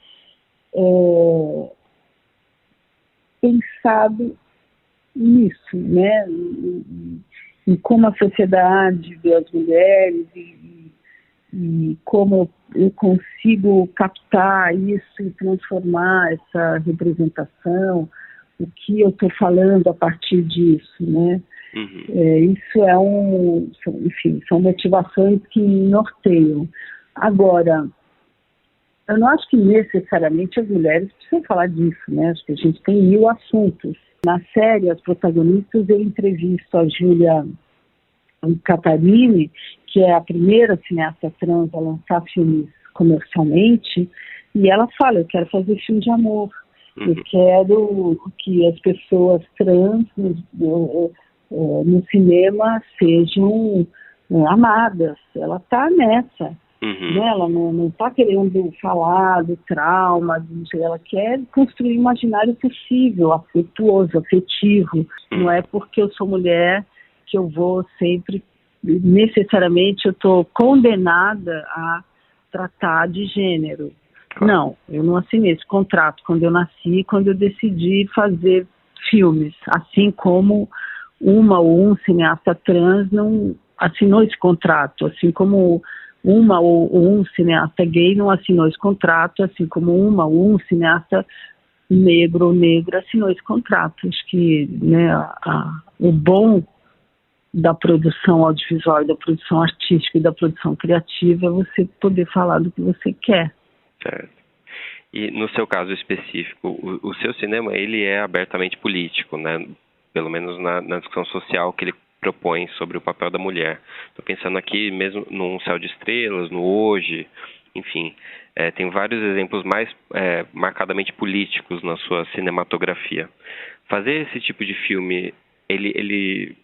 pensado nisso, né? Em como a sociedade vê as mulheres e como eu consigo captar isso e transformar essa representação, o que eu estou falando a partir disso, né? Isso enfim, são motivações que me norteiam. Agora, eu não acho que necessariamente as mulheres precisam falar disso, né? Acho que a gente tem 1000 assuntos. Na série, as protagonistas, eu entrevisto a Júlia Catarini, que é a primeira cineasta trans a lançar filmes comercialmente, e ela fala, eu quero fazer filme de amor, eu quero que as pessoas trans no cinema sejam amadas. Ela está nessa. Né? Ela não está querendo falar do trauma, ela quer construir um imaginário possível, afetuoso, afetivo. Não é porque eu sou mulher que eu vou sempre, necessariamente, eu estou condenada a tratar de gênero. Não, eu não assinei esse contrato quando eu nasci, quando eu decidi fazer filmes, assim como uma ou um cineasta trans não assinou esse contrato, assim como uma ou um cineasta gay não assinou esse contrato, assim como uma ou um cineasta negro ou negra assinou esse contrato. Acho que, né, o bom da produção audiovisual, da produção artística e da produção criativa é você poder falar do que você quer. Certo. E no seu caso específico, o seu cinema, ele é abertamente político, né? Pelo menos na discussão social que ele propõe sobre o papel da mulher. Estou pensando aqui mesmo no Um Céu de Estrelas, no Hoje, enfim. Tem vários exemplos mais marcadamente políticos na sua cinematografia. Fazer esse tipo de filme, ele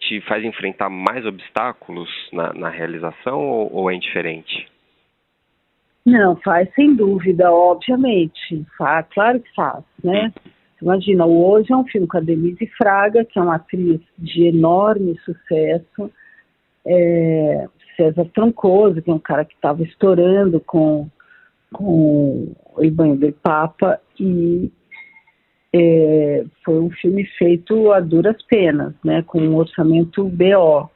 te faz enfrentar mais obstáculos na realização ou é indiferente? Não, faz sem dúvida, obviamente. Claro que faz, né? Imagina, o Hoje é um filme com a Denise Fraga, que é uma atriz de enorme sucesso, César Troncoso, que é um cara que estava estourando com o Il Bagno del Papa, e foi um filme feito a duras penas, né, com um orçamento BO,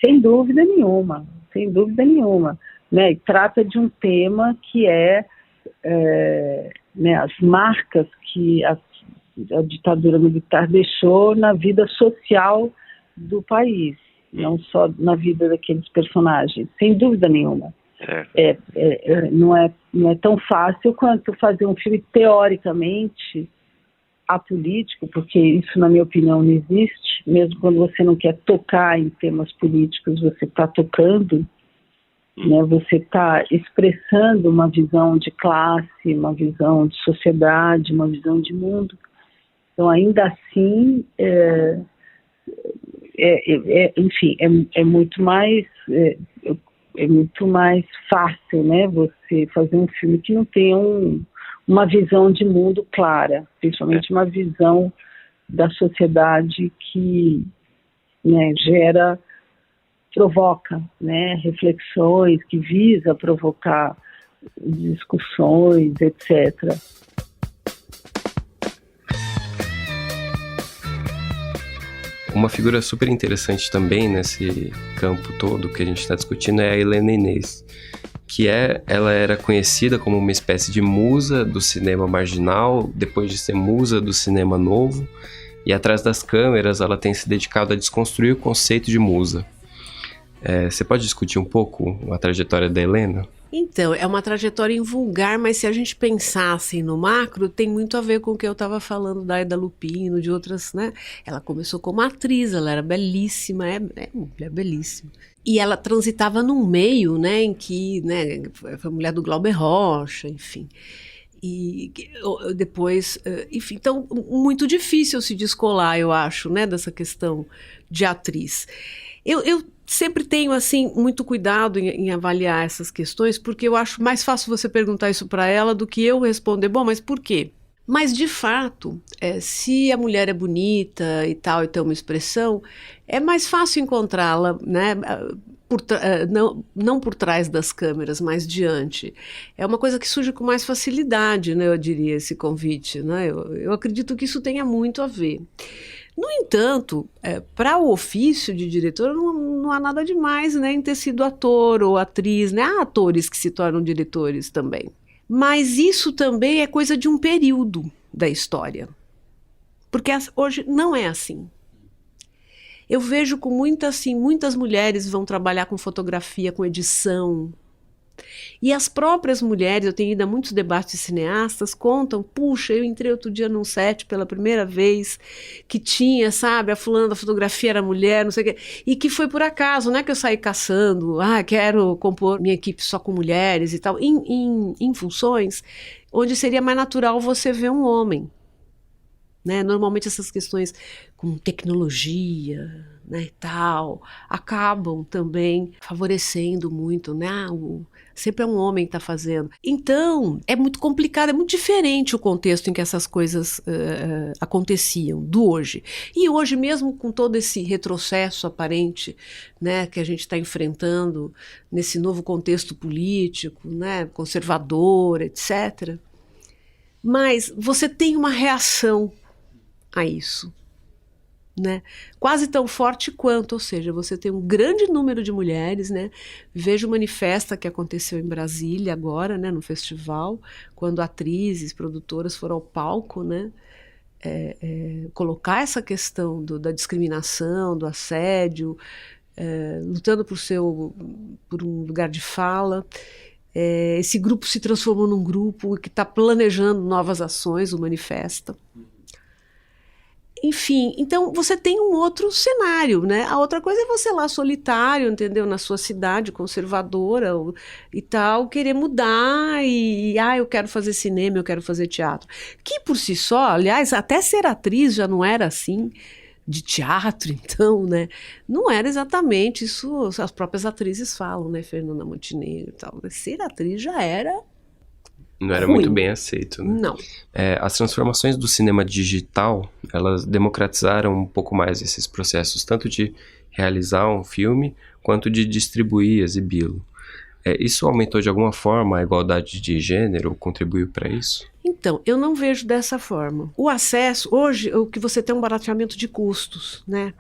sem dúvida nenhuma, né, e trata de um tema que né, as marcas que a ditadura militar deixou na vida social do país, não só na vida daqueles personagens, sem dúvida nenhuma. Não é tão fácil quanto fazer um filme teoricamente apolítico, porque isso, na minha opinião, não existe. Mesmo quando você não quer tocar em temas políticos, você está tocando, né? Você está expressando uma visão de classe, uma visão de sociedade, uma visão de mundo. Então, ainda assim, enfim, é muito mais fácil, né, você fazer um filme que não tenha uma visão de mundo clara, principalmente uma visão da sociedade que, né, provoca, né, reflexões, que visa provocar discussões, etc. Uma figura super interessante também nesse campo todo que a gente está discutindo é a Helena Inês, que ela era conhecida como uma espécie de musa do cinema marginal, depois de ser musa do cinema novo, e atrás das câmeras ela tem se dedicado a desconstruir o conceito de musa. Você pode discutir um pouco a trajetória da Helena? Então, é uma trajetória invulgar, mas se a gente pensar assim no macro, tem muito a ver com o que eu estava falando da Aida Lupino, de outras, né? Ela começou como atriz, ela era belíssima, é belíssima. E ela transitava num meio, né, em que, né, foi mulher do Glauber Rocha, enfim. E depois, enfim, então, muito difícil se descolar, eu acho, né, dessa questão de atriz. Eu sempre tenho, assim, muito cuidado em avaliar essas questões, porque eu acho mais fácil você perguntar isso para ela do que eu responder, bom, mas por quê? Mas, de fato, se a mulher é bonita e tal, e tem uma expressão, é mais fácil encontrá-la, né, não por trás das câmeras, mas diante. É uma coisa que surge com mais facilidade, né, eu diria, esse convite, né? Eu acredito que isso tenha muito a ver. No entanto, para o ofício de diretor, não há nada demais, né, em ter sido ator ou atriz, né? Há atores que se tornam diretores também. Mas isso também é coisa de um período da história. Porque hoje não é assim. Eu vejo com muitas mulheres vão trabalhar com fotografia, com edição. E as próprias mulheres, eu tenho ido a muitos debates de cineastas, contam, puxa, eu entrei outro dia num set pela primeira vez, que tinha, sabe, a fulana da fotografia era mulher, não sei o quê, e que foi por acaso, não é que eu saí caçando, quero compor minha equipe só com mulheres e tal, em funções onde seria mais natural você ver um homem. Né? Normalmente essas questões com tecnologia, né, e tal, acabam também favorecendo muito, né? Sempre é um homem que está fazendo. Então, é muito complicado, é muito diferente o contexto em que essas coisas aconteciam do hoje. E hoje, mesmo com todo esse retrocesso aparente, né, que a gente está enfrentando nesse novo contexto político, né, conservador, etc., mas você tem uma reação a isso, né? Quase tão forte quanto, ou seja, você tem um grande número de mulheres, né? Veja o Manifesta que aconteceu em Brasília agora, né, no festival, quando atrizes, produtoras foram ao palco, né, colocar essa questão da discriminação, do assédio, lutando por um lugar de fala. Esse grupo se transformou num grupo que está planejando novas ações, o Manifesta. Enfim, então você tem um outro cenário, né? A outra coisa é você lá solitário, entendeu? Na sua cidade conservadora e tal, querer mudar eu quero fazer cinema, eu quero fazer teatro. Que por si só, aliás, até ser atriz já não era assim, de teatro, então, né? Não era exatamente isso, as próprias atrizes falam, né? Fernanda Montenegro e tal. Ser atriz já era... Não era muito bem aceito, né? Não. As transformações do cinema digital, elas democratizaram um pouco mais esses processos, tanto de realizar um filme, quanto de distribuir, exibi-lo. Isso aumentou de alguma forma a igualdade de gênero, contribuiu para isso? Então, eu não vejo dessa forma. O acesso, hoje, o que você tem é um barateamento de custos, né?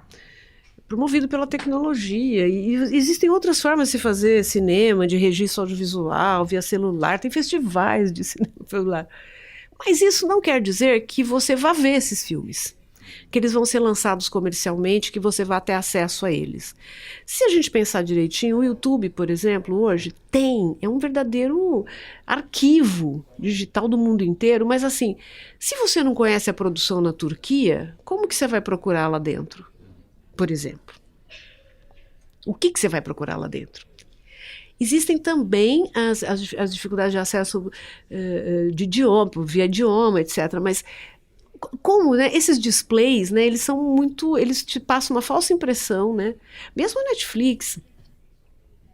Promovido pela tecnologia, e existem outras formas de se fazer cinema, de registro audiovisual, via celular, tem festivais de cinema celular. Mas isso não quer dizer que você vá ver esses filmes, que eles vão ser lançados comercialmente, que você vá ter acesso a eles. Se a gente pensar direitinho, o YouTube, por exemplo, hoje é um verdadeiro arquivo digital do mundo inteiro, mas assim, se você não conhece a produção na Turquia, como que você vai procurar lá dentro? Por exemplo. O que você vai procurar lá dentro? Existem também as dificuldades de acesso de idioma, via idioma, etc. Mas como, né, esses displays, né, eles te passam uma falsa impressão, né? Mesmo a Netflix,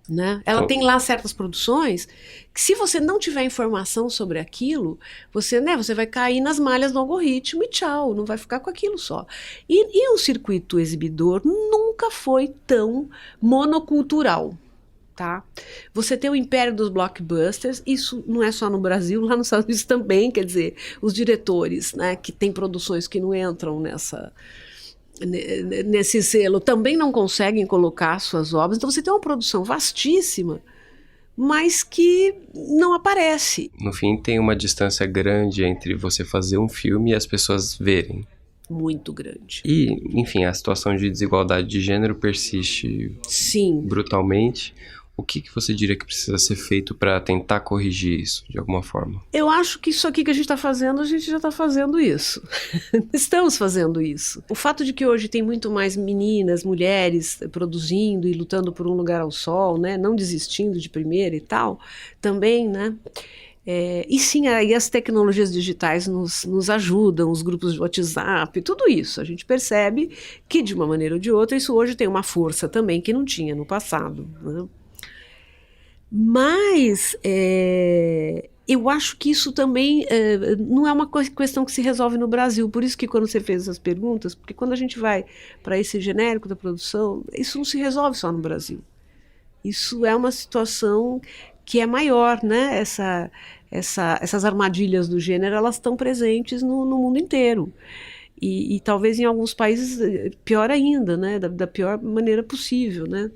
né? Ela tem lá certas produções que, se você não tiver informação sobre aquilo, você vai cair nas malhas do algoritmo e tchau, não vai ficar com aquilo só. E o circuito exibidor nunca foi tão monocultural, tá? Você tem o império dos blockbusters, isso não é só no Brasil, lá nos Estados Unidos também, quer dizer, os diretores, né, que têm produções que não entram nesse selo, também não conseguem colocar suas obras. Então você tem uma produção vastíssima, mas que não aparece. No fim, tem uma distância grande entre você fazer um filme e as pessoas verem. Muito grande. E, enfim, a situação de desigualdade de gênero persiste. Sim. Brutalmente. O que você diria que precisa ser feito para tentar corrigir isso, de alguma forma? Eu acho que isso aqui que a gente está fazendo, a gente já está fazendo isso. Estamos fazendo isso. O fato de que hoje tem muito mais meninas, mulheres produzindo e lutando por um lugar ao sol, né? Não desistindo de primeira e tal, também, né? E sim, aí as tecnologias digitais nos ajudam, os grupos de WhatsApp, tudo isso. A gente percebe que, de uma maneira ou de outra, isso hoje tem uma força também que não tinha no passado, né? Mas eu acho que isso também não é uma questão que se resolve no Brasil. Por isso que quando você fez essas perguntas, porque quando a gente vai para esse genérico da produção, isso não se resolve só no Brasil. Isso é uma situação que é maior, né? Essas armadilhas do gênero, elas estão presentes no mundo inteiro. E talvez em alguns países pior ainda, né? Da pior maneira possível, né?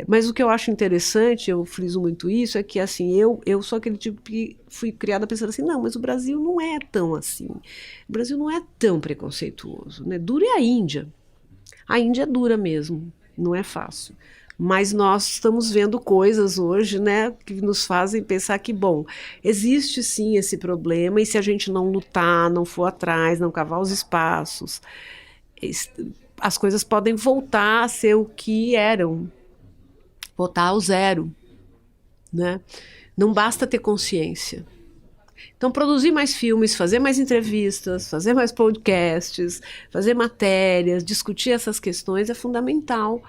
Mas o que eu acho interessante, eu friso muito isso, é que assim, eu sou aquele tipo que fui criada pensando assim, não, mas o Brasil não é tão assim. O Brasil não é tão preconceituoso, né? Dura é a Índia. A Índia é dura mesmo, não é fácil. Mas nós estamos vendo coisas hoje, né, que nos fazem pensar que, bom, existe sim esse problema, e se a gente não lutar, não for atrás, não cavar os espaços, as coisas podem voltar a ser o que eram, voltar ao zero, né? Não basta ter consciência. Então, produzir mais filmes, fazer mais entrevistas, fazer mais podcasts, fazer matérias, discutir essas questões é fundamental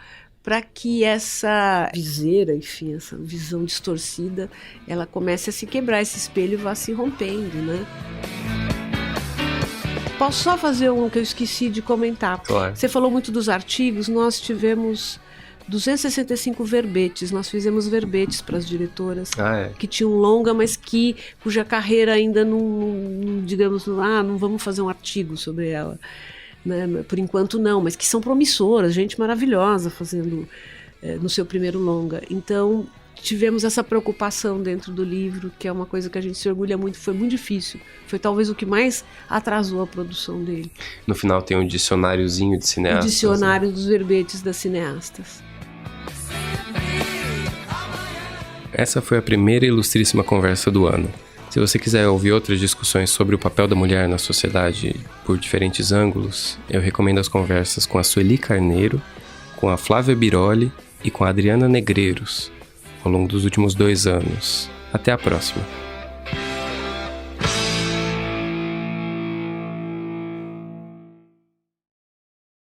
para que essa viseira, enfim, essa visão distorcida, ela comece a se quebrar, esse espelho vá se rompendo, né? Posso só fazer um que eu esqueci de comentar? Claro. Você falou muito dos artigos, nós tivemos 265 verbetes, nós fizemos verbetes para as diretoras que tinham longa, mas cuja carreira ainda não, digamos, não vamos fazer um artigo sobre ela, né? Por enquanto não, mas que são promissoras, gente maravilhosa fazendo no seu primeiro longa. Então tivemos essa preocupação dentro do livro, que é uma coisa que a gente se orgulha muito, foi muito difícil, foi talvez o que mais atrasou a produção dele. No final tem um dicionáriozinho de cineastas. O dicionário dos verbetes das cineastas. Essa foi a primeira ilustríssima conversa do ano. Se você quiser ouvir outras discussões sobre o papel da mulher na sociedade por diferentes ângulos, eu recomendo as conversas com a Sueli Carneiro, com a Flávia Biroli e com a Adriana Negreiros, ao longo dos últimos 2 anos. Até a próxima!